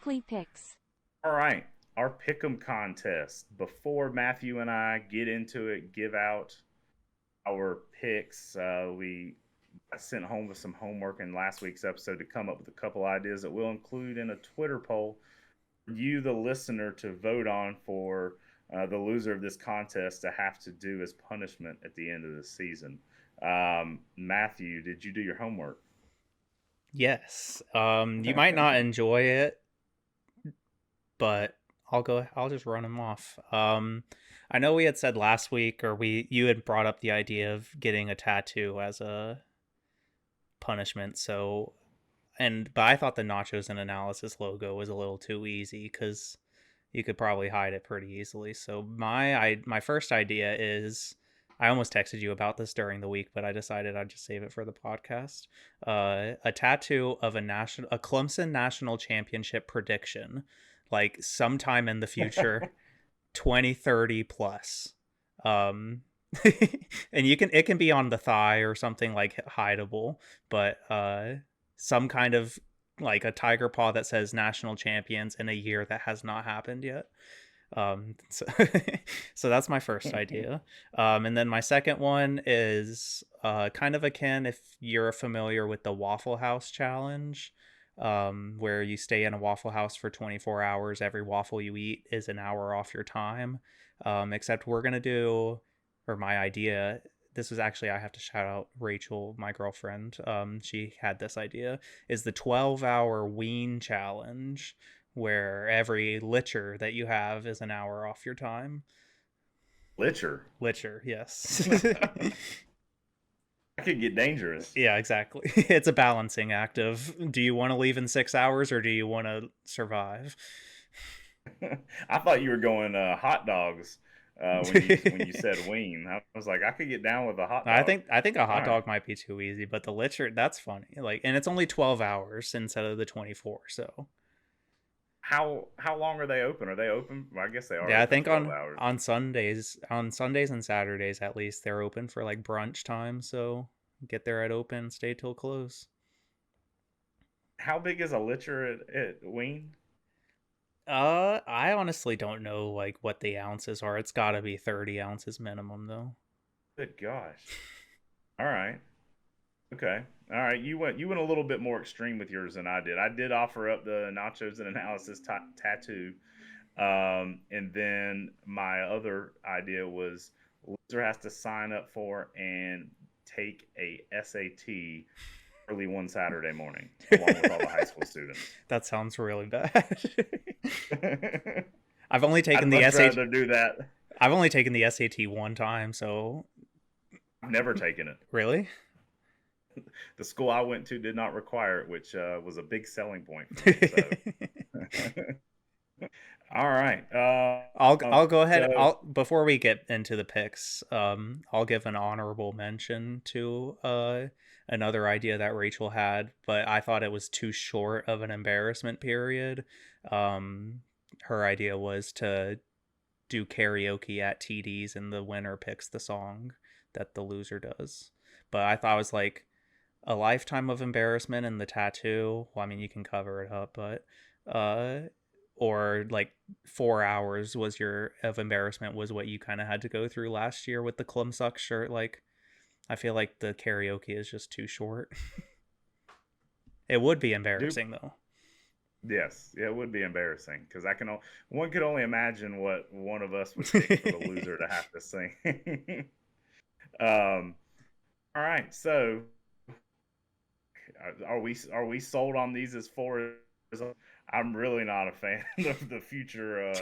Weekly Picks. All right, our pick'em contest. Before Matthew and I get into it, give out our picks. We got sent home with some homework in last week's episode to come up with a couple ideas that we'll include in a Twitter poll for you, the listener, to vote on for the loser of this contest to have to do as punishment at the end of the season. Matthew, did you do your homework? Yes. You might not enjoy it, but I'll just run them off. I know we had said last week, or you had brought up the idea of getting a tattoo as a punishment. But I thought the Nachos and Analysis logo was a little too easy because you could probably hide it pretty easily. So my first idea is, I almost texted you about this during the week, but I decided I'd just save it for the podcast. A tattoo of a Clemson national championship prediction, like sometime in the future, 2030 plus. Um, and it can be on the thigh or something like hideable, but some kind of like a tiger paw that says national champions in a year that has not happened yet. So, so that's my first idea. And then my second one is kind of akin, if you're familiar with the Waffle House challenge, where you stay in a Waffle House for 24 hours. Every waffle you eat is an hour off your time. Except we're going to do, or my idea, this was actually, I have to shout out Rachel, my girlfriend. She had this idea, is the 12-hour wean challenge, where every licher that you have is an hour off your time. Licher. Licher, yes. That could get dangerous. Yeah, exactly. It's a balancing act of, do you want to leave in 6 hours or do you want to survive? I thought you were going hot dogs when you said ween. I was like, I could get down with a hot dog. I think a hot All dog right. might be too easy, but the licher, that's funny. Like, and it's only 12 hours instead of the 24, so. How long are they open? Are they open? Well, I guess they are Yeah, I open think 12 hours. on Sundays and Saturdays at least, they're open for like brunch time, so get there at open, stay till close. How big is a licher at Ween? I honestly don't know like what the ounces are. It's got to be 30 ounces minimum though. Good gosh. All right. Okay. All right. You went a little bit more extreme with yours than I did. I did offer up the nachos and analysis tattoo. And then my other idea was loser has to sign up for and take a SAT early one Saturday morning, along with all the high school students. That sounds really bad. I've only taken I'd the much SAT. rather do that. I've only taken the SAT one time, so. I've never taken it. Really? The school I went to did not require it, which was a big selling point for me. So. All right. I'll go ahead. So, Before we get into the picks, I'll give an honorable mention to another idea that Rachel had, but I thought it was too short of an embarrassment period. Her idea was to do karaoke at TD's and the winner picks the song that the loser does. But I thought it was like a lifetime of embarrassment and the tattoo. Well, I mean, you can cover it up, but or like 4 hours was your of embarrassment was what you kind of had to go through last year with the Clumsuck shirt. Like, I feel like the karaoke is just too short. It would be embarrassing though. yes, it would be embarrassing because one could only imagine what one of us would pick for the loser to have to sing. All right, so are we sold on these as far as I'm really not a fan of the future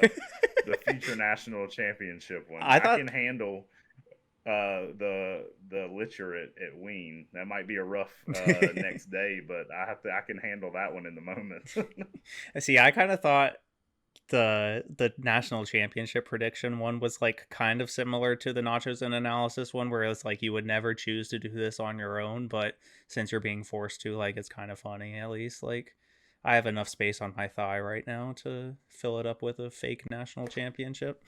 national championship one. I I thought can handle the licher at Ween. That might be a rough next day, but I can handle that one in the moment. See, I kind of thought the national championship prediction one was like kind of similar to the Nachos and Analysis one, where it's like you would never choose to do this on your own, but since you're being forced to, like, it's kind of funny. At least like I have enough space on my thigh right now to fill it up with a fake national championship.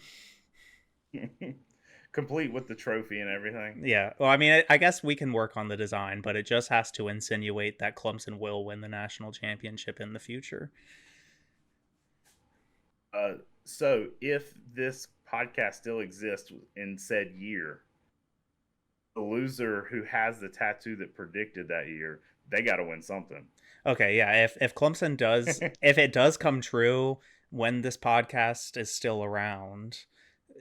Complete with the trophy and everything. Yeah, well, I mean, I guess we can work on the design, but it just has to insinuate that Clemson will win the national championship in the future. Uh, so if this podcast still exists in said year, the loser who has the tattoo that predicted that year, they got to win something. Okay, yeah. If Clemson does, if it does come true when this podcast is still around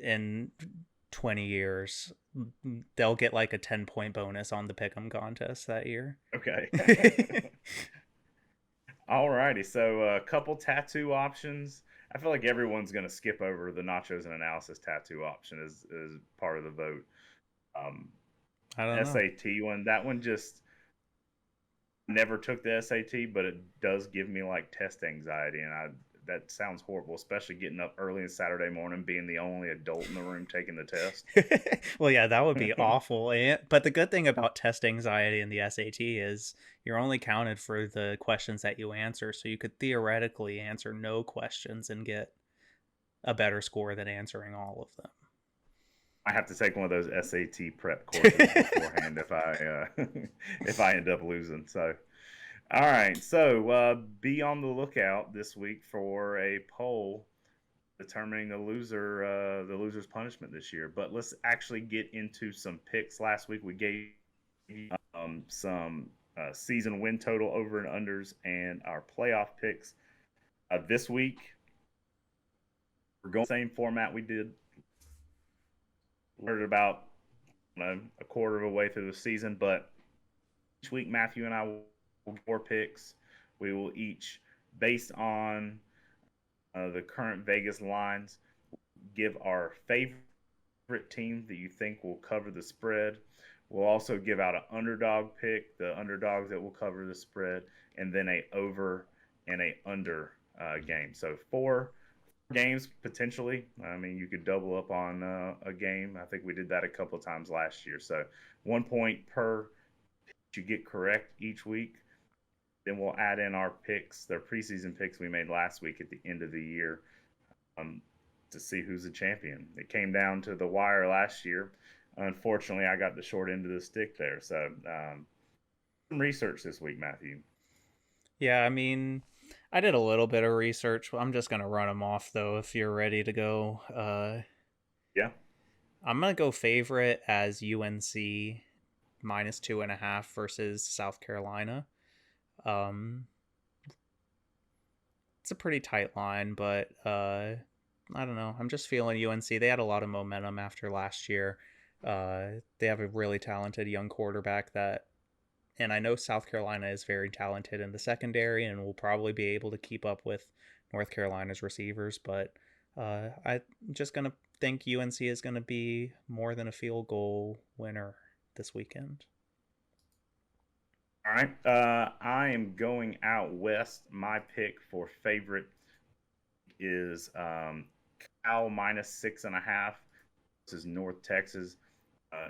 in 20 years, they'll get like a 10-point bonus on the pick'em contest that year. Okay. Alrighty. So a couple tattoo options. I feel like everyone's going to skip over the nachos and analysis tattoo option as part of the vote. Um, I don't know. SAT one, that one just never took the SAT, but it does give me like test anxiety, and I that sounds horrible, especially getting up early on Saturday morning, being the only adult in the room taking the test. Well, yeah, that would be awful. But the good thing about test anxiety in the SAT is you're only counted for the questions that you answer, so you could theoretically answer no questions and get a better score than answering all of them. I have to take one of those SAT prep courses beforehand if I end up losing. So, all right. So be on the lookout this week for a poll determining the loser's punishment this year. But let's actually get into some picks. Last week we gave some season win total over and unders and our playoff picks. This week we're going the same format we did. Learned about a quarter of a way through the season, but each week Matthew and I will get 4 picks. We will each, based on the current Vegas lines, give our favorite team that you think will cover the spread. We'll also give out an underdog pick, the underdogs that will cover the spread, and then a over and a under game. So 4 games potentially. I mean, you could double up on a game. I think we did that a couple of times last year. So 1 point per you get correct each week. Then we'll add in our picks, their preseason picks we made last week at the end of the year, um, to see who's the champion. It came down to the wire last year. Unfortunately, I got the short end of the stick there. So some research this week, Matthew. Yeah, I mean, I did a little bit of research. I'm just gonna run them off though. If you're ready to go, Yeah. I'm gonna go favorite as UNC -2.5 versus South Carolina. Um, it's a pretty tight line, but I don't know. I'm just feeling UNC. They had a lot of momentum after last year. They have a really talented young quarterback and I know South Carolina is very talented in the secondary and will probably be able to keep up with North Carolina's receivers. But I'm just gonna think UNC is gonna be more than a field goal winner this weekend. All right. I am going out west. My pick for favorite is Cal -6.5 versus North Texas. Uh,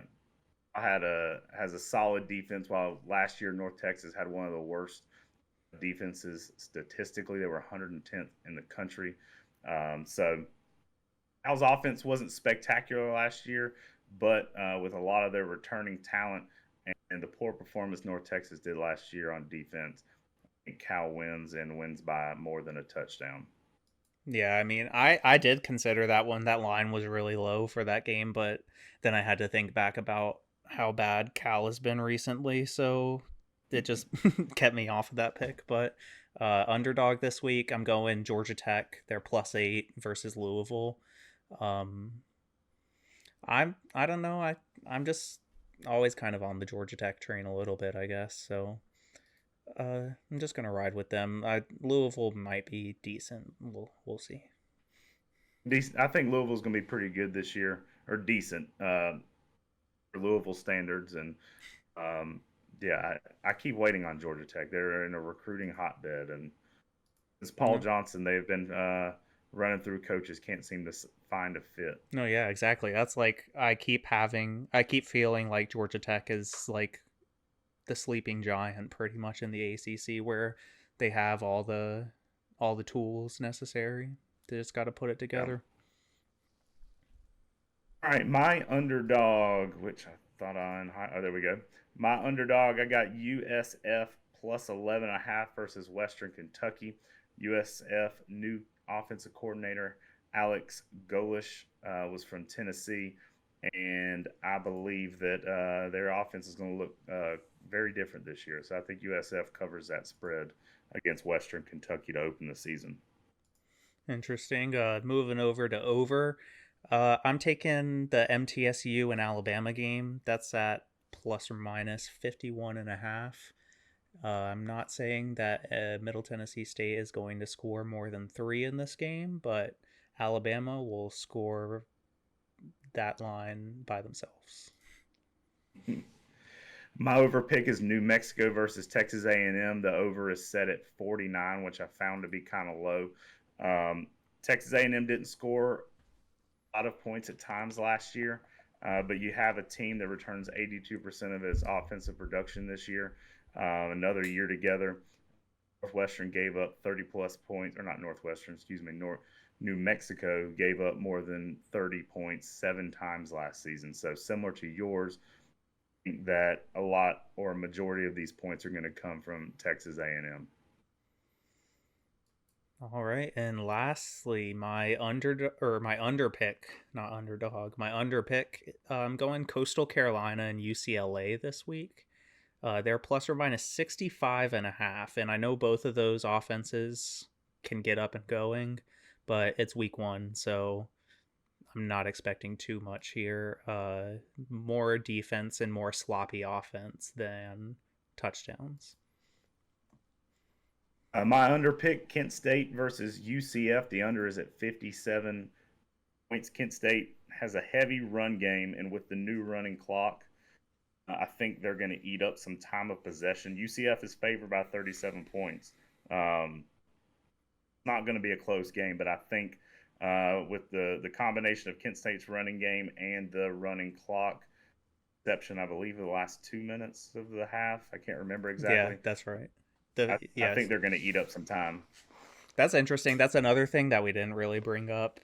has a solid defense, while last year North Texas had one of the worst defenses statistically. They were 110th in the country. So Cal's offense wasn't spectacular last year, but with a lot of their returning talent and the poor performance North Texas did last year on defense, I think Cal wins and wins by more than a touchdown. Yeah, I mean, I did consider that one. That line was really low for that game, but then I had to think back about how bad Cal has been recently, so it just kept me off of that pick. But underdog this week, I'm going Georgia Tech. They're +8 versus Louisville. Um, I don't know. I'm just always kind of on the Georgia Tech train a little bit, I guess. So I'm just gonna ride with them. Louisville might be decent. We'll see. Decent. I think Louisville's going to be pretty good this year, or decent for Louisville standards. And um, yeah, I keep waiting on Georgia Tech. They're in a recruiting hotbed, and it's Paul No, Johnson. They've been running through coaches, can't seem to find a fit. no, yeah, exactly. That's like I keep feeling like Georgia Tech is like the sleeping giant, pretty much in the ACC, where they have all the tools necessary. They just got to put it Yeah. together. All right, my underdog, which I thought on. Oh, there we go. My underdog, I got USF +11.5 versus Western Kentucky. USF new offensive coordinator Alex Golish was from Tennessee, and I believe that their offense is going to look very different this year. So I think USF covers that spread against Western Kentucky to open the season. Interesting. Moving over to over. I'm taking the MTSU and Alabama game. That's at plus or minus 51.5. I'm not saying that Middle Tennessee State is going to score more than 3 in this game, but Alabama will score that line by themselves. My over pick is New Mexico versus Texas A&M. The over is set at 49, which I found to be kind of low. Texas A&M didn't score a lot of points at times last year, but you have a team that returns 82% of its offensive production this year. Another year together, Northwestern gave up 30 plus points, or not Northwestern, excuse me, New Mexico gave up more than 30 points 7 times last season. So similar to yours, that a lot or a majority of these points are going to come from Texas A&M. All right, and lastly, my under pick, not underdog, my under pick. I'm going Coastal Carolina and UCLA this week. They're plus or minus 65.5, and I know both of those offenses can get up and going, but it's week 1, so I'm not expecting too much here. More defense and more sloppy offense than touchdowns. My under pick, Kent State versus UCF. The under is at 57 points. Kent State has a heavy run game, and with the new running clock, I think they're going to eat up some time of possession. UCF is favored by 37 points. Not going to be a close game, but I think with the combination of Kent State's running game and the running clock, exception, I believe, of the last 2 minutes of the half. I can't remember exactly. Yeah, that's right. I think they're going to eat up some time. That's interesting. That's another thing that we didn't really bring up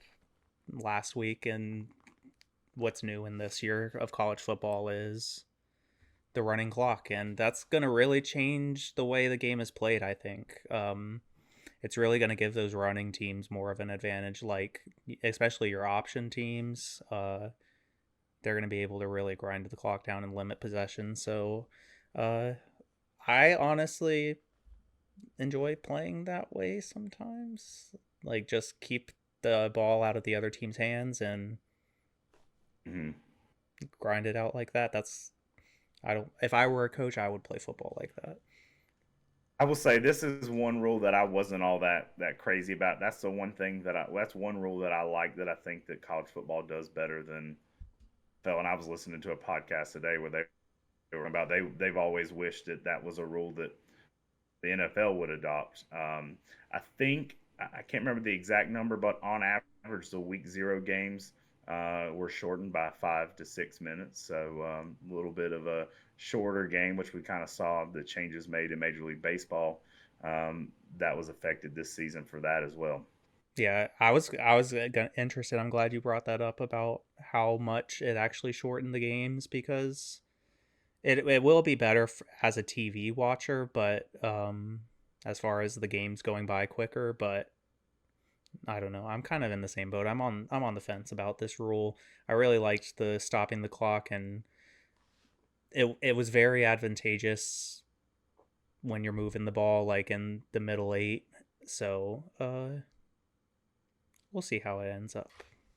last week, and what's new in this year of college football is the running clock, and that's going to really change the way the game is played, I think. It's really going to give those running teams more of an advantage, like especially your option teams. They're going to be able to really grind the clock down and limit possession. So I honestly enjoy playing that way sometimes. Like, just keep the ball out of the other team's hands and grind it out like that. If I were a coach, I would play football like that. I will say this is one rule that I wasn't all that crazy about. That's the one thing that's one rule that I like, that I think that college football does better than NFL. And I was listening to a podcast today where they were about they've always wished that was a rule that the NFL would adopt. I think I can't remember the exact number, but on average, the week 0 games were shortened by 5 to 6 minutes. So a little bit of a shorter game, which we kind of saw the changes made in Major League Baseball. That was affected this season for that as well. Yeah, I was interested. I'm glad you brought that up about how much it actually shortened the games, because it will be better as a TV watcher, but as far as the games going by quicker. But I don't know. I'm kind of in the same boat. I'm on the fence about this rule. I really liked the stopping the clock, and it was very advantageous when you're moving the ball like in the middle 8. So we'll see how it ends up.